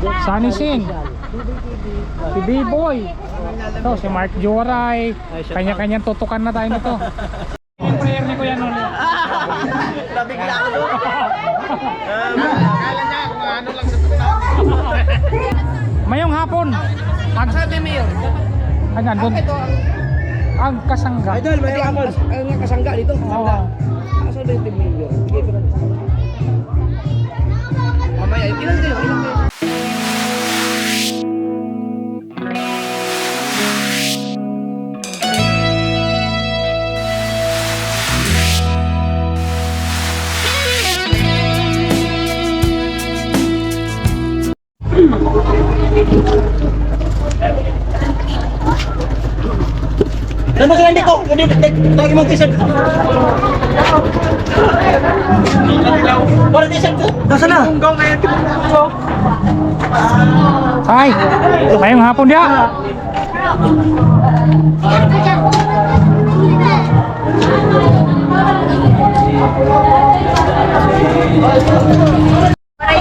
Sunny Sing, si B-Boy, ito, si Mark Joray. Kanya-kanyang tutukan na tayo nito. Yung prayer ni Kuya Noli. Nabigla ako. Akala niya kung ano lang sa tutukan. Mayong hapon. Sa Demir. Ayan, doon. Ang kasangga. Idol, may ang kasangga dito. Kasangga. Asa ba yung Demir? Mamaya, ilan kayo? Ano sa hindi ko? Lagi mong t-shirt. Para t-shirt ko. Nasaan na? Tunggong ngayon. Ay, mayong hapon dia.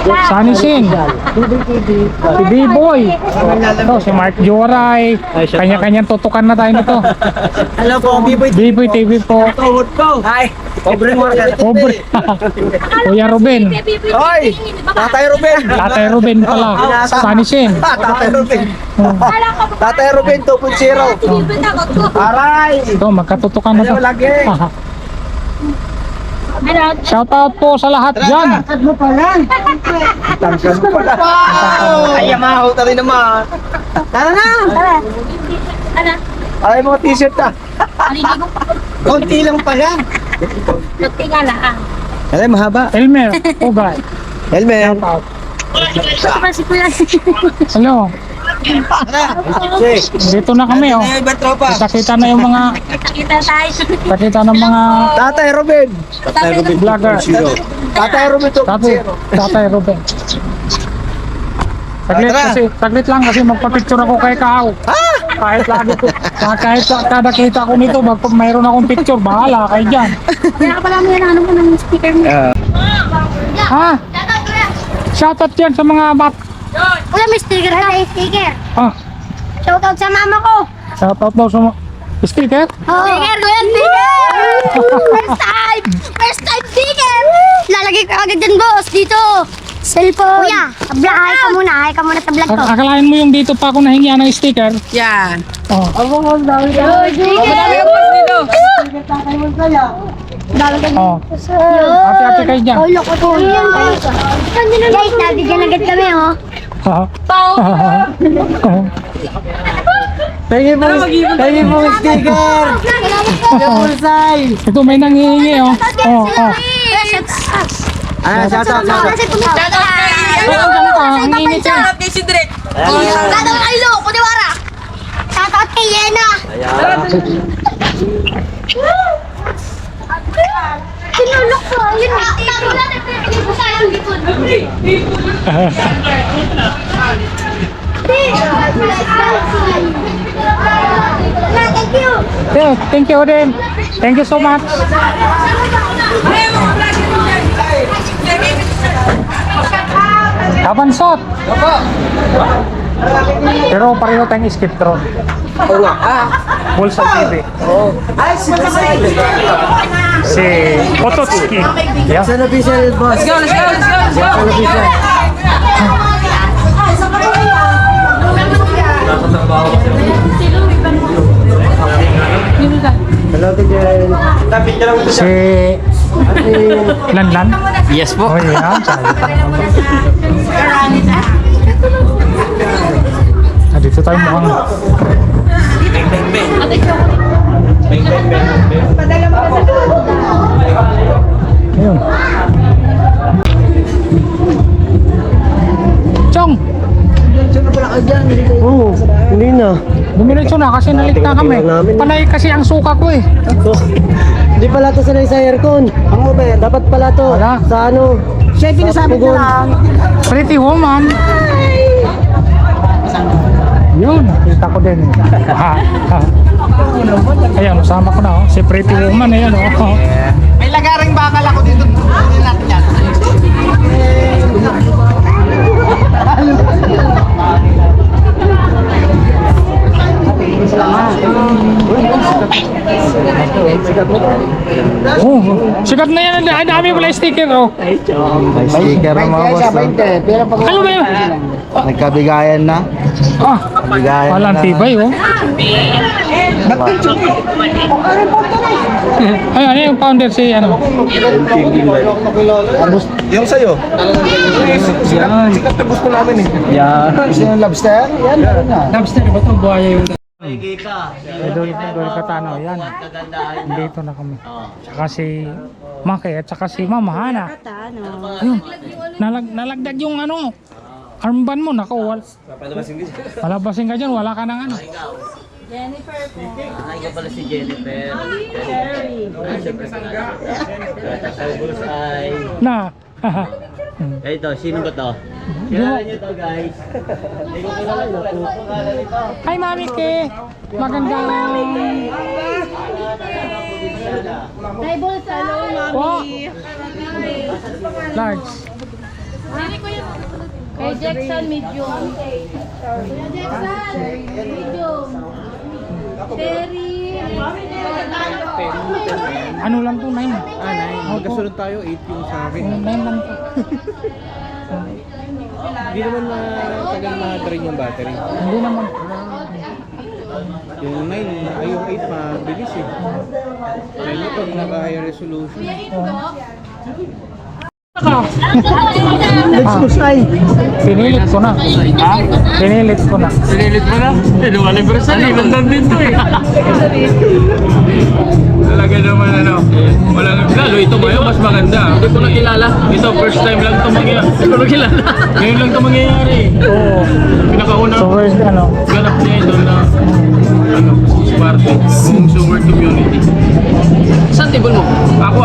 Sunny Sing, si B-Boy, ito, si Mark Joray. Kanya-kanyang tutukan na tayo nito. Hello po, B-Boy TV po. Tawad ko. Hi. Pobre mo. Pobre. Kuya Ruben. Hoy! Tatay Ruben. Tatay Ruben pala. Sunny Sing. Tatay Ruben. Tatay Ruben 2.0. Aray! Ito, magkatutukan na to. Lagi. Shoutout po sa lahat dyan. Tangkad mo pala. Wow! Ay, yamaho tayo naman. Tara na! Ano? Ay, mga t-shirt ah. Konti lang pala. Kunti nga lang. Ay, mahaba. Elmer, Ugay. Helmet. Shoutout. Ito pa si Kuya. Hello. Dito na kami oh. Ibang tropa. Kita na yung mga Kita tayo. kita ng mga Tatay Ruben. vlogger. Tatay Ruben 2.0. Tatay Ruben. Saglit lang kasi magpa-picture ako kay Kao. Kahit lagi ko, kahit kada kita ko nito, mayroon akong picture, bahala kayo dyan. Kaya ka pala mo yan, ano mo ng speaker mo. Ha? Shoutout dyan sa mga bat. Kuya, may sticker ka. May sticker. Ah, Shoutout sa mama ko. shoutout daw sa mga sticker. Oh. Sticker, kuya, sticker! First time! First time sticker! Lalagay ko agad dyan, boss, dito. Cellphone. Kuya, hi ka muna sa vlog ko. Akalain mo yung dito pa ako nahingihan ng sticker. Yan. Oh. Sticker! Oh. Ate-ate kayo dyan. Ulo ko to. Guys, nabigyan agad kami, oh. Thank you po sticker. Pulsay. Ito may nanghihingi oh. Oh, oh. Ah, shout out. Ang init yan. Shout out kay Lo, Kuniwara. Shout out kay Yena. Sinulok ko, yun. Thank you. Yeah, thank you din. Thank you so much. Kabansot. Pero pareho tayong skip drone. Bulsa TV. Ay, si Si Pototski. Yeah. San official boss. Let's go. San official. Hello, Tigel. Tapit ka lang ito Si Lanlan. Yes po. Oh, yeah. Dito tayo mukhang ayun. Chong! Oo, hindi na. Dumiretso na kasi nalit na kami. Panay kasi ang suka ko eh. Hindi pala to sanay sa aircon. Ang mover, dapat pala to. Wala. Sa ano? Siya pinasabi ko lang. Pretty woman. Yun, nakita ko din. Ayan, usama ko na oh. Si Pretty Woman, ayan oh. May lagaring bakal ako dito. Hindi natin yan. Sikat na yan. Ang dami pala sticker, oh. May sticker na mga boss. Ano ba yun? Nagkabigayan na. Ah, Bigayan walang na. tibay, oh. Ay, ano yung founder si, ano? Yung sa'yo. Sikat na gusto namin eh. Yan. Gusto yung lobster? Yan. Lobster ba ito? Buhaya yung... Idol Katano, yan. Dito na kami. Tsaka si Maki at tsaka si Mama Hana. Ayun, nalagdag yung ano, armband mo, naku, palabasin ka dyan, wala ka ng ano. Jennifer po. Ay, ka pala si Jennifer. Ay, siyempre sangga. Ay. Na. Eh, ito, sino ba to? Kilala niyo to, guys. Hindi ko kilala ito. Pangalan nito. Hi, Mami Ke. Magandang... Tribal sa Mami. Large. Kay Jackson, medium. Kuya Jackson, medium. Cherry. Ano lang to, 9? Magkasunod tayo, 8 yung sa akin. 9 lang to. Hindi naman matagal ma-drain yung battery. Hindi naman. Yung 9, ay yung 8 mabilis eh. Lalo pag naka-high resolution. Let's go, Sai. Pinilit ko na. Ha? Pinilit ko na. Sinilit mo na? Yung anniversary, nandan din to eh. Talaga naman ano, walang lalo ito ba mas maganda. Hindi ko na kilala. Ito first time lang ito mangyayari. Hindi ko na kilala. Ngayon lang ito mangyayari. Oo. Pinakauna So, where's ano? ganap niya ito na ano, party, kung sewer community. Saan table mo? Ako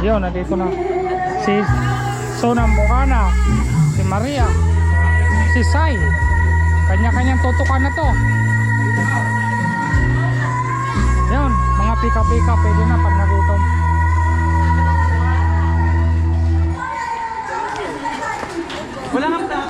Yun, nandito na. Si Sonam Bocana, si Maria, si Sai. Kanya-kanyang tutukan na to. Yun, mga pika-pika, pwede na pag nagutom. wala nang tao.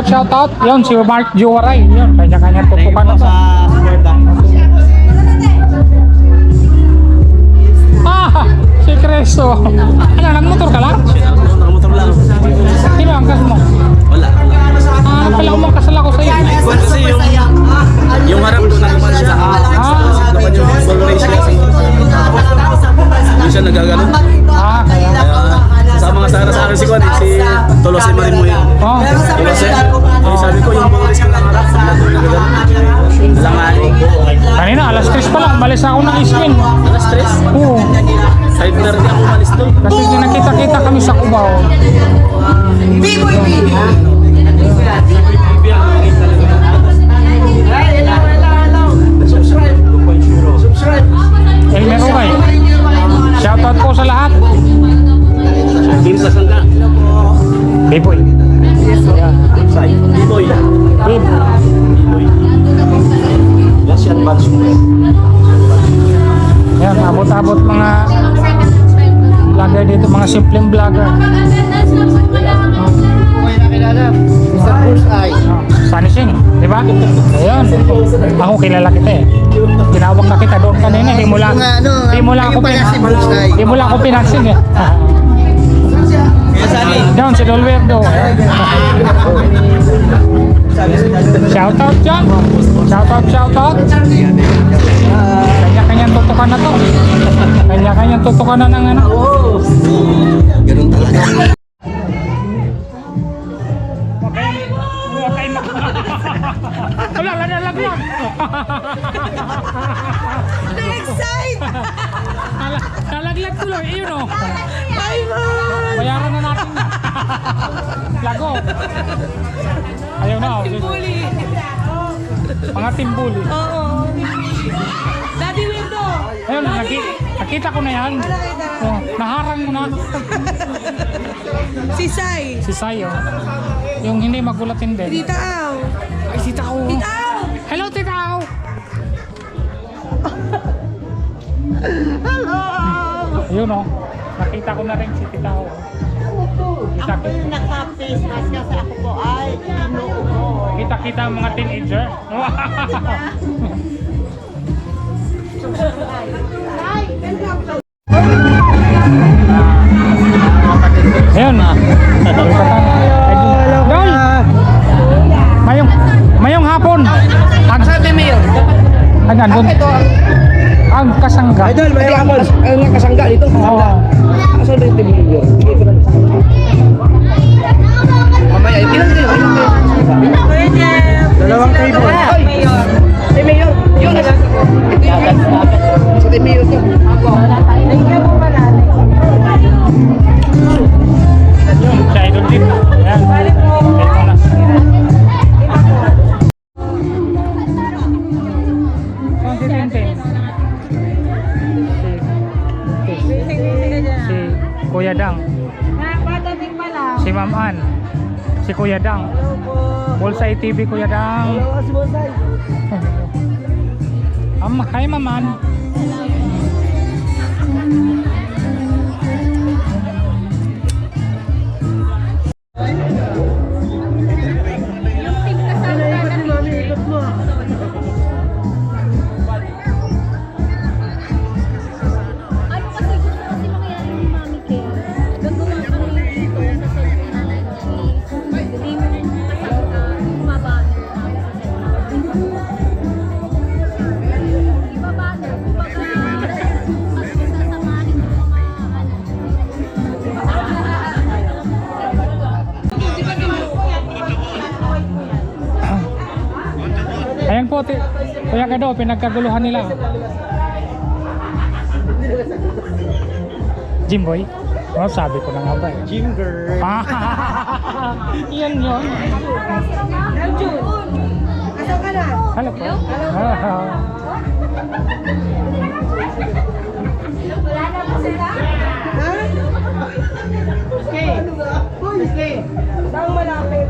Shoutout. Yun, si Mark Juaray. Yun, kanya-kanyang tutukan na to. Ah, si Creso. Ano, nagmotor ka lang? Nakamotor lang. Sino ang gas mo? Wala. Ah, pala umakasal ako sa'yo. Kasi yung harap doon naman siya. Naman yung full race kasi. Hindi siya nagagano. Kaya. Sa mga sa akin si Kwan, si Tolos si Marin mo yun. Oh, Kasi sabi ko yung full race ko lang harap. Langanin. kanina, alas 3 pa lang. Umalis ako ng Ismin. Alas 3. Oo. 5:30 ako umalis doon. Kasi nakita-kita kami sa Cubao. Elmer Ugay. Shoutout po sa lahat. Pinsa sangka. Biboy. Biboy. Bib. Last yan, batch mo. Yan, abot-abot mga vlogger dito, mga simpleng vlogger. Sunny Sing, di ba? Ayun. Ako kilala kita eh. Tinawag na kita doon kanina, di mo lang ako pinansin eh. Down si Dolwerdo. Shoutout dyan. Shoutout. Kanya-kanyang tutukan na to. Kanya-kanyang tutukan na ng ano. Ganun talaga. Wala, nalaglag. Na-excite! Nalaglag tuloy, ayun o. Bayaran na natin na. Lago. Ayaw na. Bully! Mga timbuli. Oo. Daddy Window! Ayun, nakita ko na yan. Oh, naharang mo na. Si Sai! Si Sayo. Yung hindi magulatin din. Tita Au! Ay, si Tao. Tita Au! Hello, Tao. Ayun o. Nakita ko na rin si Tita Ho. Kita, Ako yung naka-face mask kasi ako po ay inuubo. kita ang mga teenager. Ayun. Dol! Mayong hapon. Sabi mo yun. Ayan, doon. Ang kasangga. Idol, may ako. Ang kasangga dito. Oo. Asan ba yung TV yun? Mamaya, ilan din? Dalawang table. Ay! Si Mayor! Yun! Sa Mayor to. Si Idol din. Ayan. Ayan muna. Saan si Tintin? Si Kuya Dang. Patating pa lang. Si Ma'am Ann. Si Kuya Dang. Bulsay TV Kuya Dang. Hi Ma'am Ann. Ano kasi gusto kasi mangyari ni Mami Kay? Gagawa kami dito sa selfie na live niya. Hindi mo rin kasama bumabanner namin sa selfie. Ibabanner. Kumbaga, mas sasamahin yung mga Ayan po, Kuya Kado, pinagkaguluhan nila. Jimboy? Oh, sabi ko na nga ba eh. Jimger. Yan yun. Asan ka na? Hello po. Ha? Okay. Okay. Saan malapit?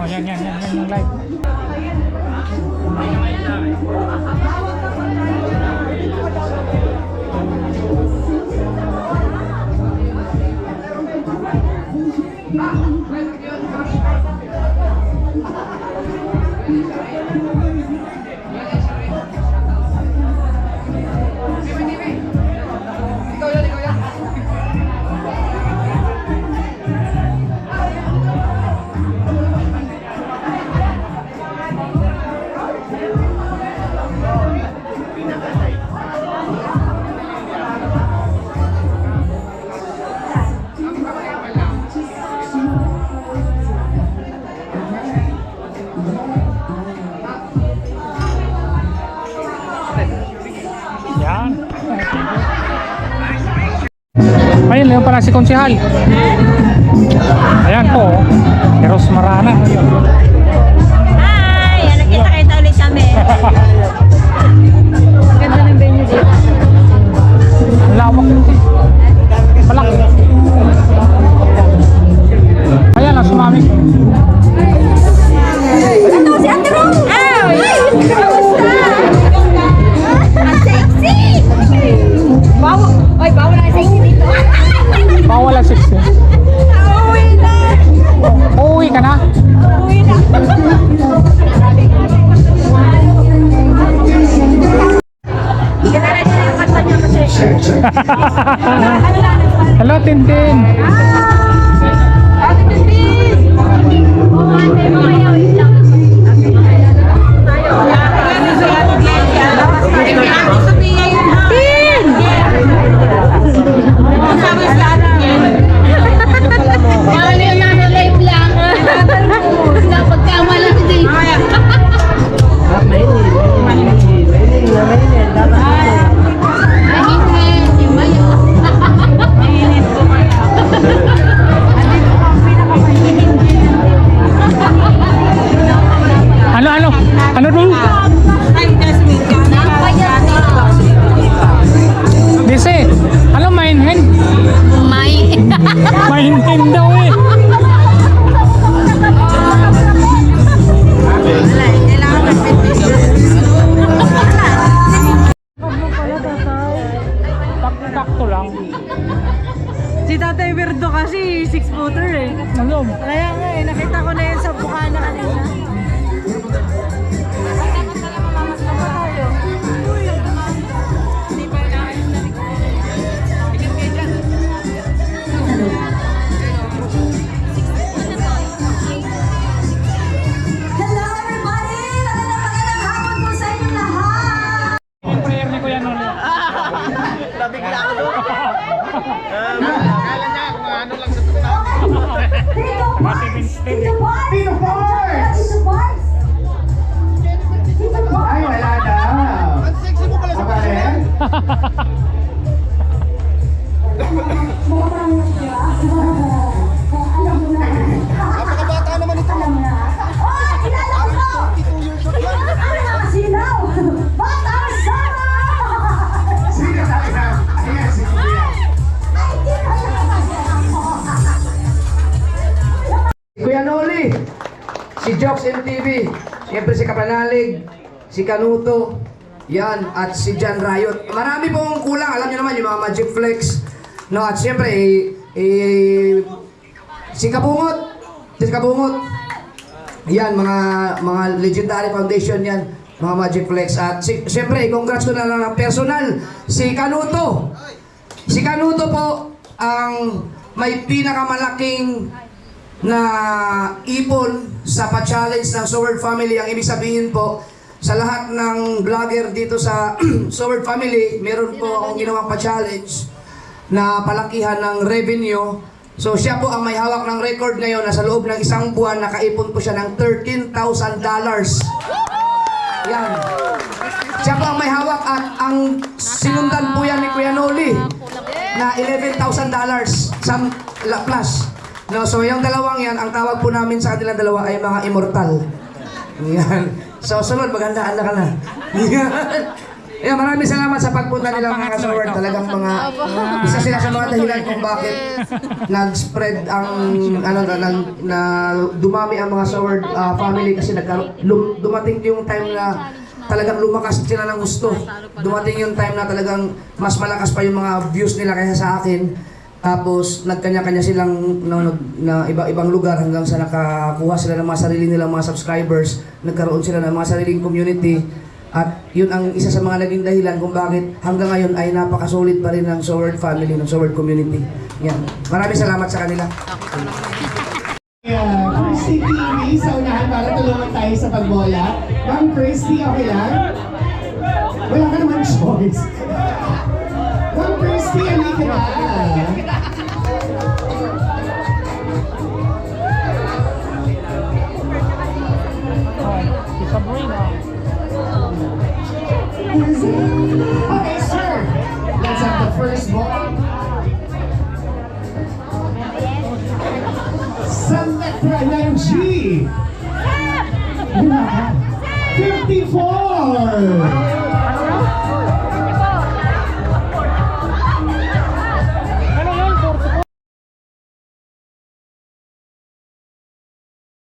Oh, yan yung live. Yan. Ayun, yun pala si Konsihal. Ayan po, Eros Marana. Hi! Nakita-kita ulit kami. Ganda ng venue dito. Ang lawak nito. Malaki. Ayan na, sumami. Ito si Ate Rom! Kamusta? Ang sexy! Oy, bawal ang sexy dito. Bawal ang 16. Uuwi na! Uuwi ka na? Uuwi na! Hello, Tintin. Ate Tintin! Oo, ate, mamaya wait lang. Pagkamalang din. Sakto lang. Si Tatay Birdo kasi 6-footer eh. Alam. Kaya nga eh, nakita ko na yan sa Bukana kanina. Hello everybody! Magandang hapon po sa inyong lahat! Yung prayer ni Kuya Noli. Nabigla ako doon. Kasi Wednesday. Tito Bars! Tito Bars! Tito Bars! Tito Bars! Ay, wala daw. Ang sexy mo pala sa pare. Alam mo na. Napakabata naman ito. Alam mo na. Oh, kilala ko to! 22 years old yan. Ano mga silaw? Batang Sara! Sino sa akin? Ayan, si Kuya. Ay, di ba siya Kuya Noli, si Jokes MTV, siyempre si Kapanalig, si Kanuto, yan, at si John Riot. Marami pong kulang, alam niyo naman yung mga Magic Flex. No, at siyempre, si Kabungot. Yan, mga legendary foundation yan, mga Magic Flex. At siyempre, congrats ko na lang ng personal, si Kanuto. Si Kanuto po, ang may pinakamalaking na ipon sa pa-challenge ng Soward Family. Ang ibig sabihin po, sa lahat ng vlogger dito sa Soward Family, meron po akong ginawang pa-challenge na palakihan ng revenue. So siya po ang may hawak ng record ngayon na sa loob ng isang buwan, nakaipon po siya ng $13,000. Yan. Siya po ang may hawak at ang sinundan po yan ni Kuya Noli na $11,000 plus. No, so yung dalawang yan, ang tawag po namin sa kanilang dalawa ay mga immortal. Yan. So sunod, magandaan na ka na. Yan. Yan, maraming salamat sa pagpunta nila mga Soward. Talagang mga, isa sila sa mga dahilan kung bakit nag-spread ang, na dumami ang mga Soward family kasi dumating yung time na talagang lumakas sila ng gusto. Dumating yung time na talagang mas malakas pa yung mga views nila kaysa sa akin. Tapos nagkanya-kanya silang na iba-ibang lugar hanggang sa nakakuha sila ng mga sarili nilang mga subscribers. Nagkaroon sila ng mga sariling community. At yun ang isa sa mga naging dahilan kung bakit hanggang ngayon ay napakasulit pa rin ng Soward family, ng Soward community. Yan. Maraming salamat sa kanila. Christy TV sa unahan para tulungan tayo sa pagbola. Ma'am Christy, okay lang? Wala ka naman choice. Ma'am Christy, halika na. Si Sabrina. Okay, sir. Let's have the first ball. Sa letra ng G. 54!